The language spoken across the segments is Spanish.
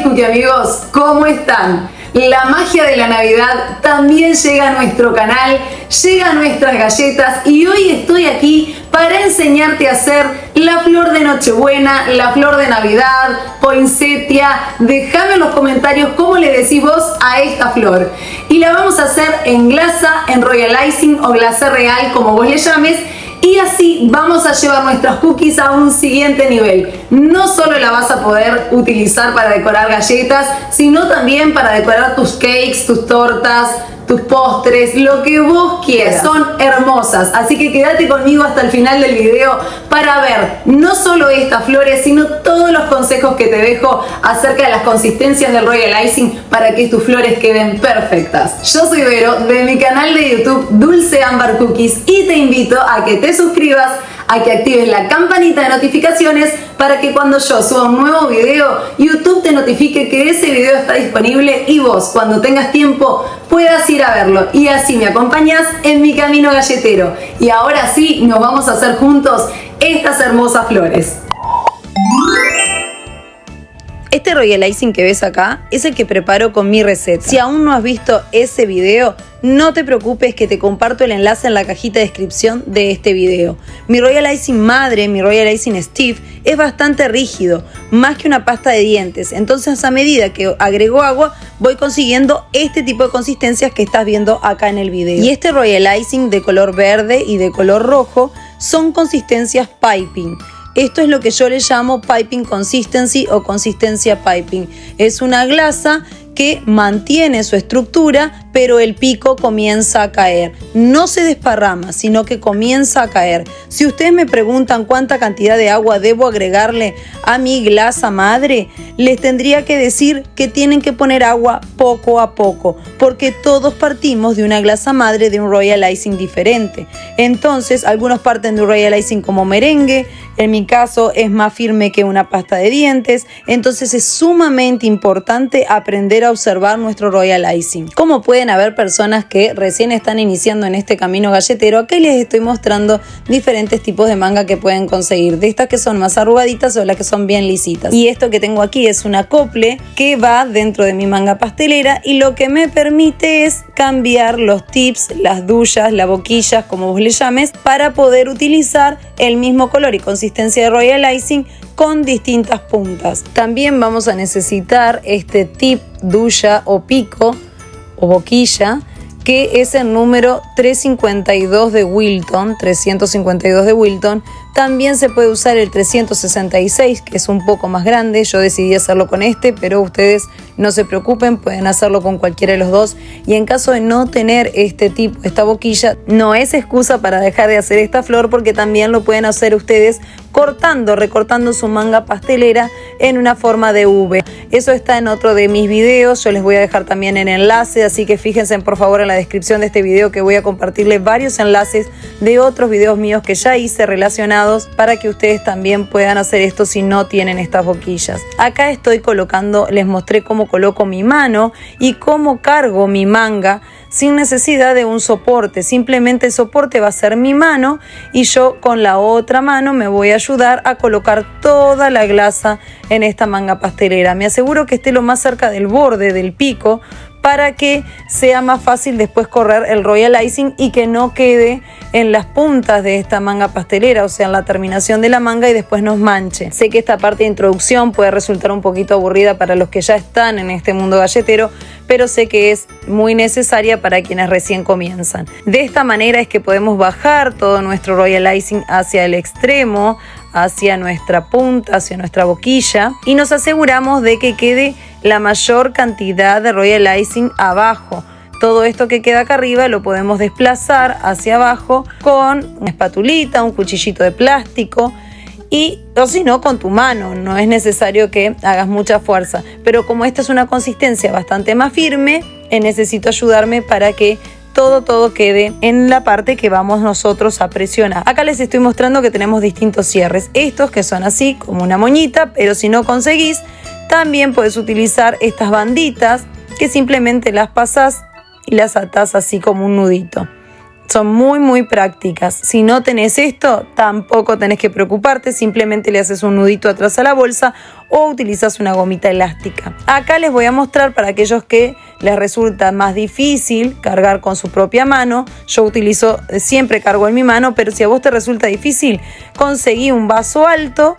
Cookie amigos, ¿cómo están? La magia de la Navidad también llega a nuestro canal, llega a nuestras galletas y hoy estoy aquí para enseñarte a hacer la flor de Nochebuena, la flor de Navidad, poinsettia. Déjame en los comentarios cómo le decís vos a esta flor. Y la vamos a hacer en glasa, en royal icing o glacé real, como vos le llames. Y así vamos a llevar nuestras cookies a un siguiente nivel. No solo la vas a poder utilizar para decorar galletas, sino también para decorar tus cakes, tus tortas, tus postres, lo que vos quieras. Son hermosas, así que quédate conmigo hasta el final del video para ver no solo estas flores, sino todos los consejos que te dejo acerca de las consistencias del royal icing para que tus flores queden perfectas. Yo soy Vero, de mi canal de YouTube Dulce Ámbar Cookies, y te invito a que te suscribas, a que actives la campanita de notificaciones para que cuando yo suba un nuevo video, YouTube te notifique que ese video está disponible y vos, cuando tengas tiempo, puedas ir a verlo. Y así me acompañas en mi camino galletero. Y ahora sí, nos vamos a hacer juntos estas hermosas flores. Este royal icing que ves acá es el que preparo con mi receta. Si aún no has visto ese video, no te preocupes que te comparto el enlace en la cajita de descripción de este video. Mi royal icing madre, mi royal icing Steve, es bastante rígido, más que una pasta de dientes. Entonces a medida que agrego agua, voy consiguiendo este tipo de consistencias que estás viendo acá en el video. Y este royal icing de color verde y de color rojo son consistencias piping. Esto es lo que yo le llamo piping consistency o consistencia piping. Es una glasa que mantiene su estructura, pero el pico comienza a caer. No se desparrama, sino que comienza a caer. Si ustedes me preguntan cuánta cantidad de agua debo agregarle a mi glasa madre, les tendría que decir que tienen que poner agua poco a poco, porque todos partimos de una glasa madre de un royal icing diferente. Entonces, algunos parten de un royal icing como merengue. En mi caso es más firme que una pasta de dientes. Entonces es sumamente importante aprender a observar nuestro royal icing. Como pueden haber personas que recién están iniciando en este camino galletero, aquí les estoy mostrando diferentes tipos de manga que pueden conseguir, de estas que son más arrugaditas o las que son bien lisitas. Y esto que tengo aquí es un acople que va dentro de mi manga pastelera y lo que me permite es cambiar los tips, las dullas, las boquillas, como vos le llames, para poder utilizar el mismo color y consistencia de royal icing con distintas puntas. También vamos a necesitar este tip, duya o pico o boquilla, que es el número 352 de Wilton, 352 de Wilton. También se puede usar el 366, que es un poco más grande. Yo decidí hacerlo con este, pero ustedes no se preocupen, pueden hacerlo con cualquiera de los dos. Y en caso de no tener este tipo, esta boquilla, no es excusa para dejar de hacer esta flor, porque también lo pueden hacer ustedes recortando su manga pastelera en una forma de V. Eso está en otro de mis videos, yo les voy a dejar también el enlace, así que fíjense por favor en la descripción de este video que voy a compartirles varios enlaces de otros videos míos que ya hice relacionados para que ustedes también puedan hacer esto si no tienen estas boquillas. Acá estoy colocando, les mostré cómo coloco mi mano y cómo cargo mi manga sin necesidad de un soporte. Simplemente el soporte va a ser mi mano y yo con la otra mano me voy a ayudar a colocar toda la glasa en esta manga pastelera. Me aseguro que esté lo más cerca del borde del pico para que sea más fácil después correr el royal icing y que no quede en las puntas de esta manga pastelera, o sea, en la terminación de la manga y después nos manche. Sé que esta parte de introducción puede resultar un poquito aburrida para los que ya están en este mundo galletero, pero sé que es muy necesaria para quienes recién comienzan. De esta manera es que podemos bajar todo nuestro royal icing hacia el extremo, hacia nuestra punta, hacia nuestra boquilla, y nos aseguramos de que quede la mayor cantidad de royal icing abajo. Todo esto que queda acá arriba lo podemos desplazar hacia abajo con una espatulita, un cuchillito de plástico, o si no, con tu mano. No es necesario que hagas mucha fuerza, pero como esta es una consistencia bastante más firme, necesito ayudarme para que todo quede en la parte que vamos nosotros a presionar. Acá les estoy mostrando que tenemos distintos cierres, estos que son así como una moñita, pero si no conseguís, también puedes utilizar estas banditas que simplemente las pasás y las atás así como un nudito. Son muy prácticas. Si no tenés esto, tampoco tenés que preocuparte, simplemente le haces un nudito atrás a la bolsa o utilizas una gomita elástica. Acá les voy a mostrar para aquellos que les resulta más difícil cargar con su propia mano. Yo siempre cargo en mi mano, pero si a vos te resulta difícil, conseguí un vaso alto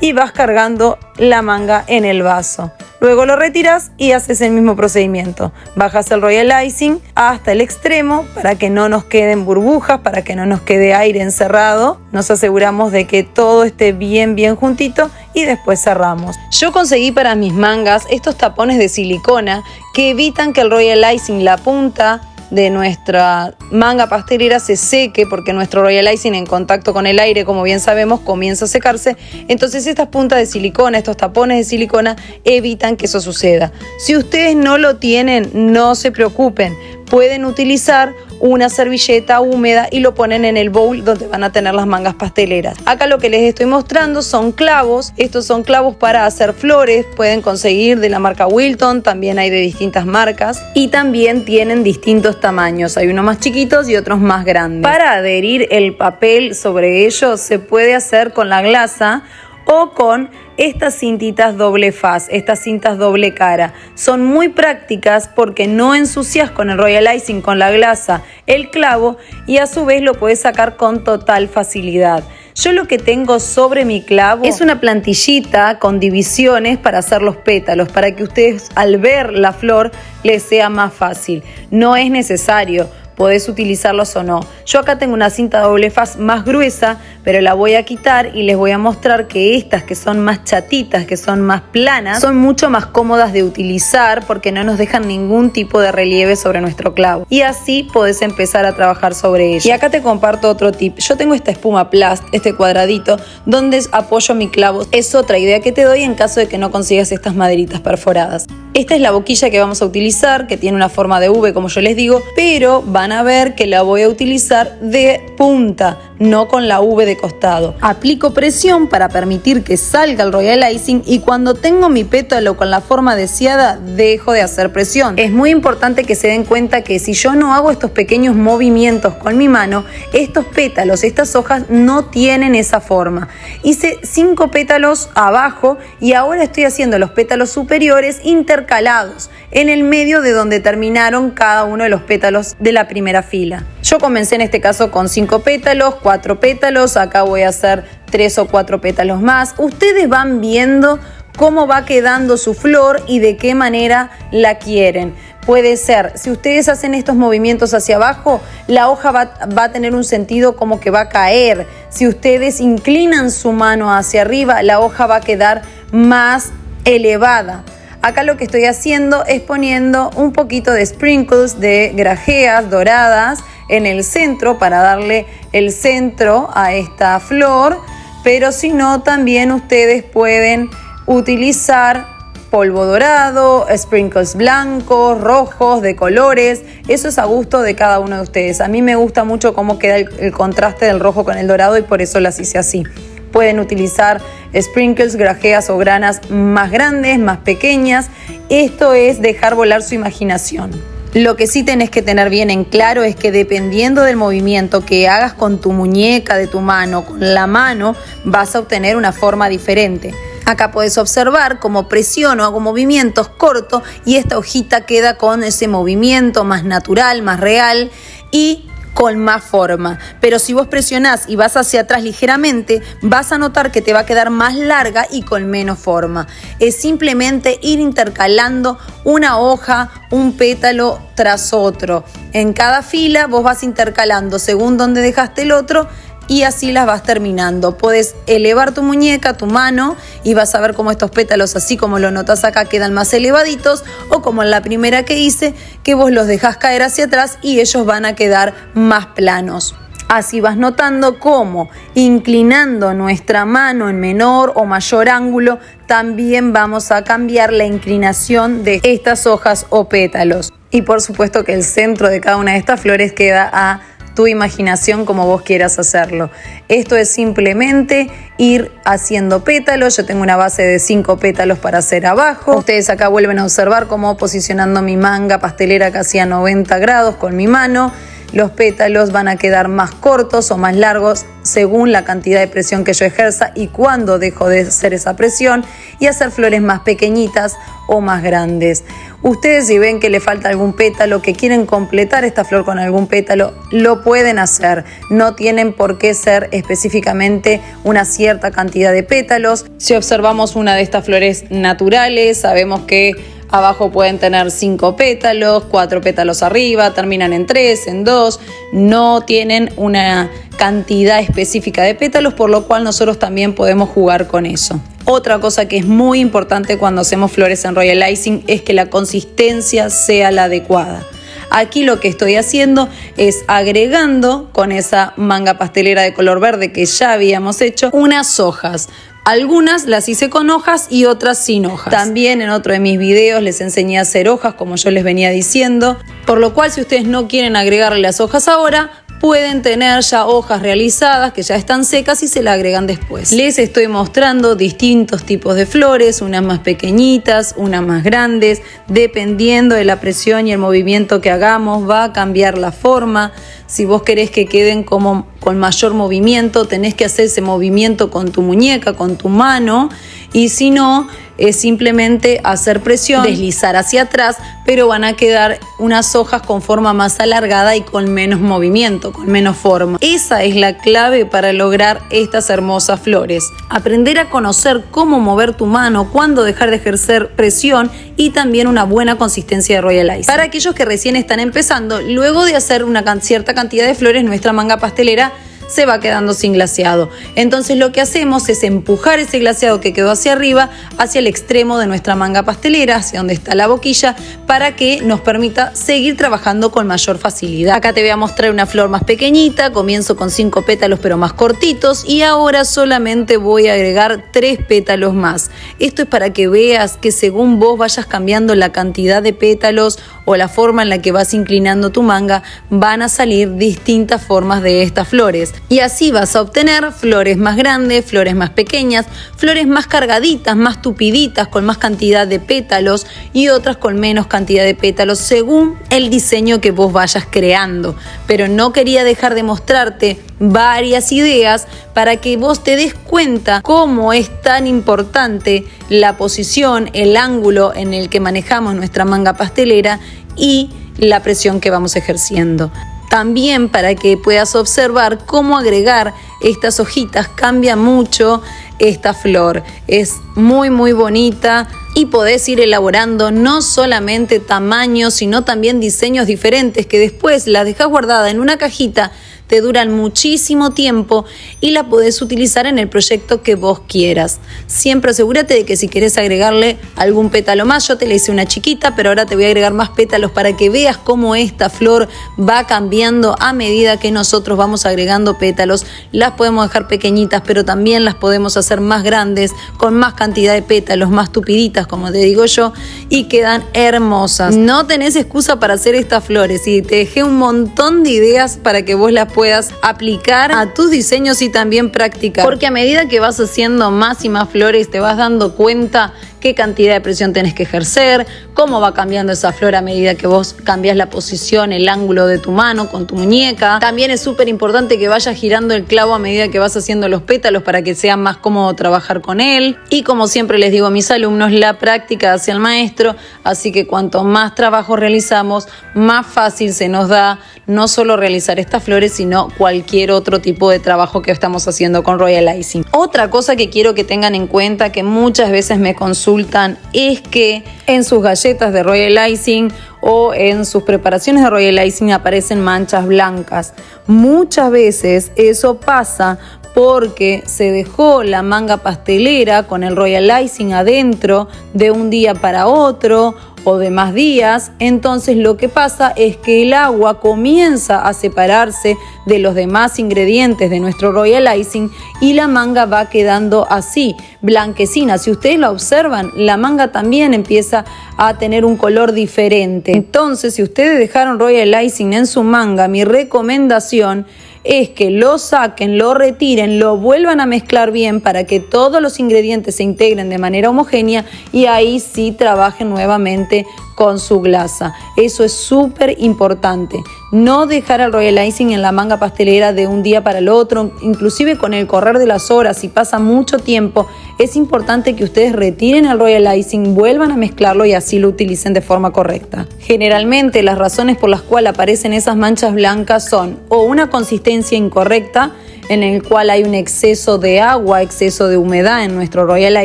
y vas cargando la manga en el vaso. Luego lo retiras y haces el mismo procedimiento. Bajas el Royal Icing hasta el extremo para que no nos queden burbujas, para que no nos quede aire encerrado. Nos aseguramos de que todo esté bien juntito y después cerramos. Yo conseguí para mis mangas estos tapones de silicona que evitan que el Royal Icing, la punta de nuestra manga pastelera, se seque, porque nuestro Royal Icing en contacto con el aire, como bien sabemos, comienza a secarse. Entonces estas puntas de silicona, estos tapones de silicona evitan que eso suceda. Si ustedes no lo tienen, no se preocupen, pueden utilizar una servilleta húmeda y lo ponen en el bowl donde van a tener las mangas pasteleras. Acá lo que les estoy mostrando son clavos. Estos son clavos para hacer flores. Pueden conseguir de la marca Wilton, también hay de distintas marcas y también tienen distintos tamaños. Hay unos más chiquitos y otros más grandes. Para adherir el papel sobre ellos se puede hacer con la glasa o con estas cintitas doble faz, estas cintas doble cara. Son muy prácticas porque no ensucias con el Royal Icing, con la glasa, el clavo, y a su vez lo puedes sacar con total facilidad. Yo lo que tengo sobre mi clavo es una plantillita con divisiones para hacer los pétalos, para que ustedes al ver la flor les sea más fácil. No es necesario, podés utilizarlos o no. Yo acá tengo una cinta doble faz más gruesa, pero la voy a quitar y les voy a mostrar que estas que son más chatitas, que son más planas, son mucho más cómodas de utilizar porque no nos dejan ningún tipo de relieve sobre nuestro clavo. Y así podés empezar a trabajar sobre ella. Y acá te comparto otro tip. Yo tengo esta espuma plast, este cuadradito, donde apoyo mi clavo. Es otra idea que te doy en caso de que no consigas estas maderitas perforadas. Esta es la boquilla que vamos a utilizar, que tiene una forma de V, como yo les digo, pero van a ver que la voy a utilizar de punta, no con la V de costado. Aplico presión para permitir que salga el Royal Icing y cuando tengo mi pétalo con la forma deseada, dejo de hacer presión. Es muy importante que se den cuenta que si yo no hago estos pequeños movimientos con mi mano, estos pétalos, estas hojas no tienen esa forma. Hice 5 pétalos abajo y ahora estoy haciendo los pétalos superiores intercalados en el medio de donde terminaron cada uno de los pétalos de la primera fila. Yo comencé en este caso con 5 pétalos, 4 pétalos, acá voy a hacer 3 o 4 pétalos más. Ustedes van viendo cómo va quedando su flor y de qué manera la quieren. Puede ser, si ustedes hacen estos movimientos hacia abajo, la hoja va a tener un sentido como que va a caer. Si ustedes inclinan su mano hacia arriba, la hoja va a quedar más elevada. Acá lo que estoy haciendo es poniendo un poquito de sprinkles de grajeas doradas en el centro para darle el centro a esta flor, pero si no, también ustedes pueden utilizar polvo dorado, sprinkles blancos, rojos, de colores. Eso es a gusto de cada uno de ustedes. A mí me gusta mucho cómo queda el contraste del rojo con el dorado y por eso las hice así. Pueden utilizar sprinkles, grajeas o granas más grandes, más pequeñas. Esto es dejar volar su imaginación. Lo que sí tenés que tener bien en claro es que dependiendo del movimiento que hagas con tu muñeca de tu mano, con la mano, vas a obtener una forma diferente. Acá podés observar cómo presiono, hago movimientos cortos y esta hojita queda con ese movimiento más natural, más real y con más forma. Pero si vos presionás y vas hacia atrás ligeramente, vas a notar que te va a quedar más larga y con menos forma. Es simplemente ir intercalando una hoja, un pétalo tras otro. En cada fila vos vas intercalando según donde dejaste el otro y así las vas terminando. Puedes elevar tu muñeca, tu mano, y vas a ver cómo estos pétalos, así como lo notas acá, quedan más elevaditos, o como en la primera que hice, que vos los dejás caer hacia atrás y ellos van a quedar más planos. Así vas notando cómo, inclinando nuestra mano en menor o mayor ángulo, también vamos a cambiar la inclinación de estas hojas o pétalos. Y por supuesto que el centro de cada una de estas flores queda a tu imaginación como vos quieras hacerlo. Esto es simplemente ir haciendo pétalos. Yo tengo una base de 5 pétalos para hacer abajo. Ustedes acá vuelven a observar cómo posicionando mi manga pastelera casi a 90 grados con mi mano. Los pétalos van a quedar más cortos o más largos según la cantidad de presión que yo ejerza y cuándo dejo de hacer esa presión, y hacer flores más pequeñitas o más grandes. Ustedes, si ven que le falta algún pétalo, que quieren completar esta flor con algún pétalo, lo pueden hacer. No tienen por qué ser específicamente una cierta cantidad de pétalos. Si observamos una de estas flores naturales, sabemos que abajo pueden tener 5 pétalos, 4 pétalos arriba, terminan en 3, en 2, no tienen una cantidad específica de pétalos, por lo cual nosotros también podemos jugar con eso. Otra cosa que es muy importante cuando hacemos flores en Royal Icing es que la consistencia sea la adecuada. Aquí lo que estoy haciendo es agregando con esa manga pastelera de color verde que ya habíamos hecho unas hojas. Algunas las hice con hojas y otras sin hojas. También en otro de mis videos les enseñé a hacer hojas, como yo les venía diciendo. Por lo cual, si ustedes no quieren agregarle las hojas ahora, pueden tener ya hojas realizadas que ya están secas y se las agregan después. Les estoy mostrando distintos tipos de flores, unas más pequeñitas, unas más grandes. Dependiendo de la presión y el movimiento que hagamos, va a cambiar la forma. Si vos querés que queden como con mayor movimiento, tenés que hacer ese movimiento con tu muñeca, con tu mano, y si no, es simplemente hacer presión, deslizar hacia atrás, pero van a quedar unas hojas con forma más alargada y con menos movimiento, con menos forma. Esa es la clave para lograr estas hermosas flores. Aprender a conocer cómo mover tu mano, cuándo dejar de ejercer presión, y también una buena consistencia de Royal Icing. Para aquellos que recién están empezando, luego de hacer una cierta cantidad de flores, nuestra manga pastelera se va quedando sin glaseado. Entonces lo que hacemos es empujar ese glaseado que quedó hacia arriba, hacia el extremo de nuestra manga pastelera, hacia donde está la boquilla, para que nos permita seguir trabajando con mayor facilidad. Acá te voy a mostrar una flor más pequeñita. Comienzo con 5 pétalos pero más cortitos, y ahora solamente voy a agregar 3 pétalos más. Esto es para que veas que según vos vayas cambiando la cantidad de pétalos o la forma en la que vas inclinando tu manga, van a salir distintas formas de estas flores. Y así vas a obtener flores más grandes, flores más pequeñas, flores más cargaditas, más tupiditas, con más cantidad de pétalos, y otras con menos cantidad de pétalos, según el diseño que vos vayas creando. Pero no quería dejar de mostrarte varias ideas para que vos te des cuenta cómo es tan importante la posición, el ángulo en el que manejamos nuestra manga pastelera y la presión que vamos ejerciendo. También para que puedas observar cómo agregar estas hojitas cambia mucho esta flor. Es muy bonita y podés ir elaborando no solamente tamaños, sino también diseños diferentes que después las dejás guardada en una cajita, te duran muchísimo tiempo y la podés utilizar en el proyecto que vos quieras. Siempre asegúrate de que si querés agregarle algún pétalo más, yo te le hice una chiquita, pero ahora te voy a agregar más pétalos para que veas cómo esta flor va cambiando a medida que nosotros vamos agregando pétalos. Las podemos dejar pequeñitas, pero también las podemos hacer más grandes, con más cantidad de pétalos, más tupiditas, como te digo yo, y quedan hermosas. No tenés excusa para hacer estas flores, y te dejé un montón de ideas para que vos las puedas aplicar a tus diseños y también practicar, porque a medida que vas haciendo más y más flores te vas dando cuenta qué cantidad de presión tenés que ejercer, cómo va cambiando esa flor a medida que vos cambias la posición, el ángulo de tu mano con tu muñeca. También es súper importante que vayas girando el clavo a medida que vas haciendo los pétalos para que sea más cómodo trabajar con él. Y como siempre les digo a mis alumnos, la práctica hacia el maestro, así que cuanto más trabajo realizamos, más fácil se nos da no solo realizar estas flores, sino cualquier otro tipo de trabajo que estamos haciendo con Royal Icing. Otra cosa que quiero que tengan en cuenta, que muchas veces me consultan, es que en sus galletas de Royal Icing o en sus preparaciones de Royal Icing aparecen manchas blancas. Muchas veces eso pasa porque se dejó la manga pastelera con el Royal Icing adentro de un día para otro o de más días. Entonces lo que pasa es que el agua comienza a separarse de los demás ingredientes de nuestro Royal Icing y la manga va quedando así, blanquecina. Si ustedes la observan, la manga también empieza a tener un color diferente. Entonces, si ustedes dejaron Royal Icing en su manga, mi recomendación es que lo saquen, lo retiren, lo vuelvan a mezclar bien para que todos los ingredientes se integren de manera homogénea, y ahí sí trabajen nuevamente con su glasa. Eso es súper importante. No dejar el royal icing en la manga pastelera de un día para el otro, inclusive con el correr de las horas, si pasa mucho tiempo, es importante que ustedes retiren el royal icing, vuelvan a mezclarlo y así lo utilicen de forma correcta. Generalmente las razones por las cuales aparecen esas manchas blancas son o una consistencia incorrecta, en el cual hay un exceso de agua, exceso de humedad en nuestro royal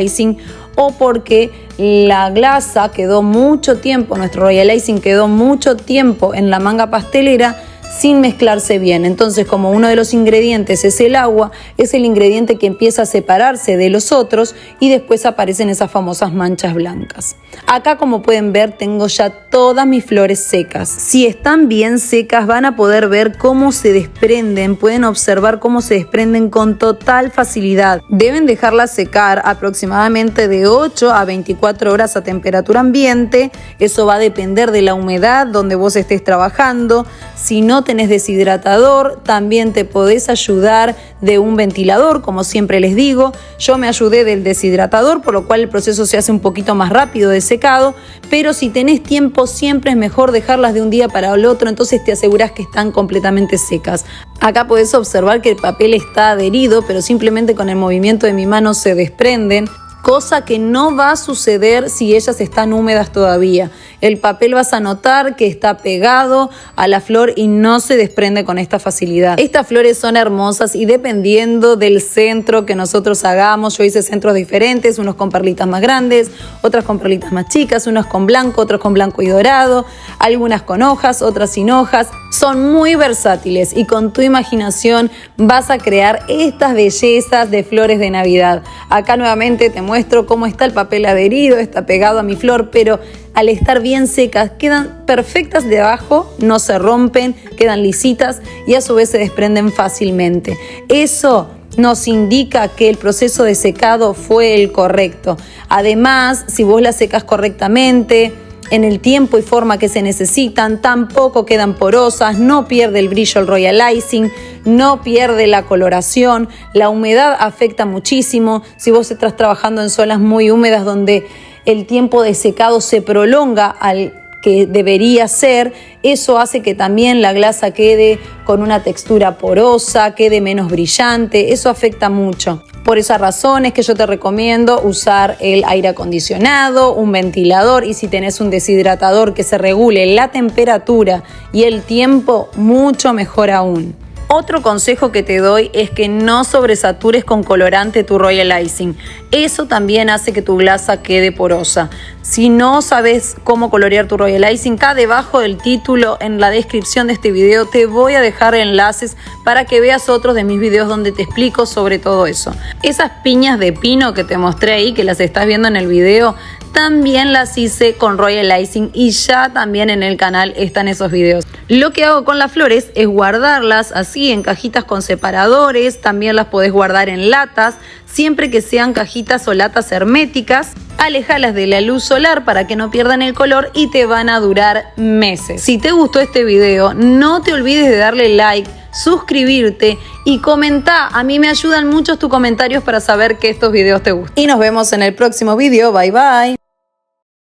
icing, o porque la glasa quedó mucho tiempo, nuestro royal icing quedó mucho tiempo en la manga pastelera sin mezclarse bien. Entonces, como uno de los ingredientes es el agua, es el ingrediente que empieza a separarse de los otros y después aparecen esas famosas manchas blancas. Acá, como pueden ver, tengo ya todas mis flores secas. Si están bien secas, van a poder ver cómo se desprenden, pueden observar cómo se desprenden con total facilidad. Deben dejarlas secar aproximadamente de 8 a 24 horas a temperatura ambiente. Eso va a depender de la humedad donde vos estés trabajando. Si no tenés deshidratador, también te podés ayudar de un ventilador, como siempre les digo. Yo me ayudé del deshidratador, por lo cual el proceso se hace un poquito más rápido de secado, pero si tenés tiempo siempre es mejor dejarlas de un día para el otro, entonces te asegurás que están completamente secas. Acá podés observar que el papel está adherido, pero simplemente con el movimiento de mi mano se desprenden, cosa que no va a suceder si ellas están húmedas todavía. El papel vas a notar que está pegado a la flor y no se desprende con esta facilidad. Estas flores son hermosas y dependiendo del centro que nosotros hagamos, yo hice centros diferentes, unos con perlitas más grandes, otras con perlitas más chicas, unos con blanco, otros con blanco y dorado, algunas con hojas, otras sin hojas. Son muy versátiles y con tu imaginación vas a crear estas bellezas de flores de Navidad. Acá nuevamente te muestro cómo está el papel adherido, está pegado a mi flor, pero al estar bien secas quedan perfectas de abajo, no se rompen, quedan lisitas y a su vez se desprenden fácilmente. Eso nos indica que el proceso de secado fue el correcto. Además, si vos las secas correctamente, en el tiempo y forma que se necesitan, tampoco quedan porosas, no pierde el brillo el royal icing, no pierde la coloración, la humedad afecta muchísimo. Si vos estás trabajando en zonas muy húmedas donde el tiempo de secado se prolonga al que debería ser, eso hace que también la glasa quede con una textura porosa, quede menos brillante, eso afecta mucho. Por esas razones que yo te recomiendo usar el aire acondicionado, un ventilador y si tenés un deshidratador que se regule la temperatura y el tiempo, mucho mejor aún. Otro consejo que te doy es que no sobresatures con colorante tu royal icing. Eso también hace que tu glasa quede porosa. Si no sabes cómo colorear tu royal icing, acá debajo del título, en la descripción de este video, te voy a dejar enlaces para que veas otros de mis videos donde te explico sobre todo eso. Esas piñas de pino que te mostré ahí, que las estás viendo en el video, también las hice con royal icing y ya también en el canal están esos videos. Lo que hago con las flores es guardarlas así en cajitas con separadores, también las podés guardar en latas, siempre que sean cajitas o latas herméticas. Aléjalas de la luz solar para que no pierdan el color y te van a durar meses. Si te gustó este video, no te olvides de darle like, suscribirte y comenta. A mí me ayudan mucho tus comentarios para saber que estos videos te gustan. Y nos vemos en el próximo video. Bye bye.